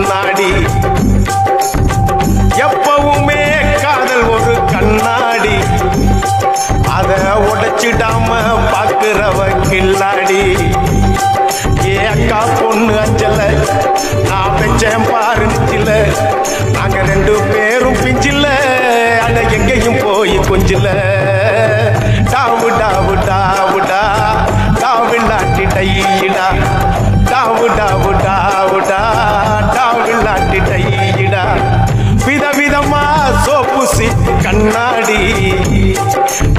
முன்னாடி. எப்பவுமே காதல் ஒரு கண்ணாடி, அத உடைச்சிடாம பாக்குறவ கில்லாடி. ஏ அக்கா பொண்ணு அஞ்சல, நான் பெச்சேன் பாரு நிச்சில. நாங்க 2 பேரும் பிஞ்சில, அட எங்கேயும் போய் கொஞ்சில. டாவு டாவு டாவுடா, டாவில்லாட்டி டையிடா. டாவு டாவு டாவுடா, டாவில்லாட்டி டையிடா. விதவிதமா சோப்பு சீப்பு கண்ணாடி,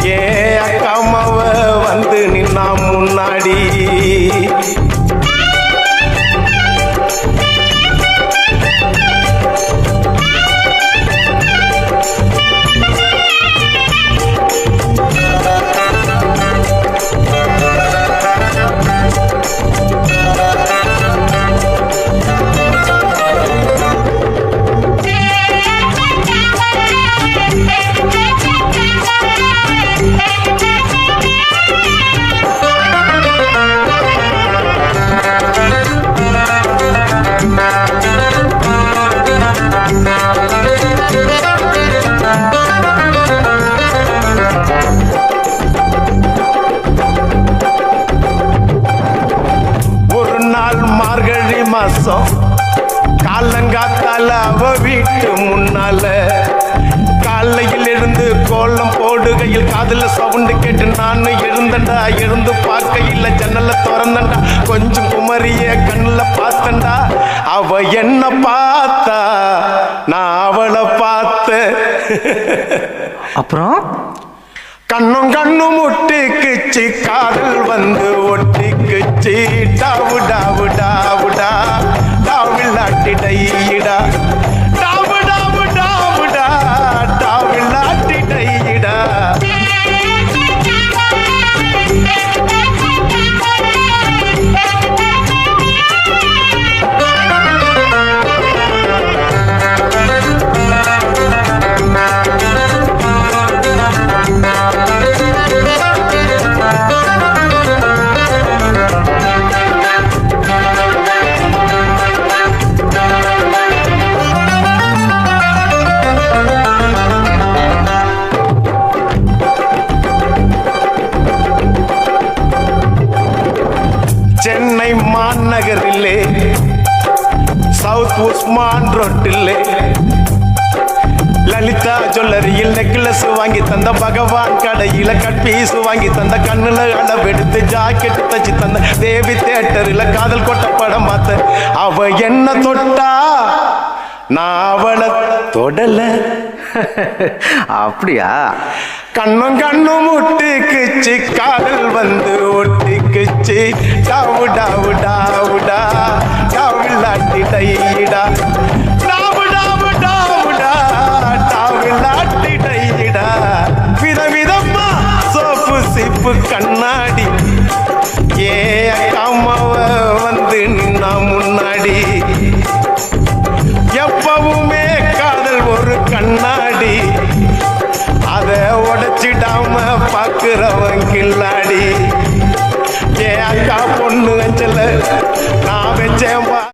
ஏ அக்காமாவ வந்து நின்னா முன்னாடி. மார்கழி மாசம் காலங்காத்தால அவ வீட்டு முன்னால, காலையில் இருந்து கோலம் போடுகையில் காதுல சவுண்டு கேட்டு நானு எழுந்தண்டா. எழுந்து பார்க்கையில் ஜன்னல திறந்தண்டா, கொஞ்சம் குமரிய கண்ணுல பார்த்தண்டா. அவ என்ன பார்த்தா, நான் அவளை பார்த்த. அப்புறம் கண்ணும் கண்ணும் முட்டிக்குச்சு, காதல் வந்து ஒட்டிக்குச்சு. டாவு டாவு டாவுடா, டாவில்லாட்டி டையிடா. டாவு டாவு டாவுடா, டாவில்லாட்டி டையிடா. சென்னை மாநகரிலே சவுத் உஸ்மான் ரோட்டிலே லலிதா ஜுவல்லரியில் நெக்லஸ் வாங்கி தந்த, பகவான் கடையில கட் பீஸ் வாங்கி தந்த, கண்ணுல அளவெடுத்து ஜாக்கெட் தச்சு தந்த, தேவி தியேட்டரில் காதல் கொட்ட படம் பார்த்த. அவ என்ன தொட்டா, நான் அவளை தொடல. அப்படியா? கண்ணும் கண்ணும் முட்டிக்குச்சு, காதல் வந்து ஒட்டிக்குச்சு. டாவு டாவு டாவுடா, டாவில்லாட்டி டையிடா. டாவு டாவு டாவுடா, டாவில்லாட்டி டையிடா. விதவிதமா சோப்பு சீப்பு கண்ணாடி, ஏ அக்காமாவ வந்து நின்னா முன்னாடி. எப்பவுமே காதல் ஒரு கண்ணாடி, அத உடைச்சிடாம பாக்குறவன் கில்லாடி. ஏ அக்கா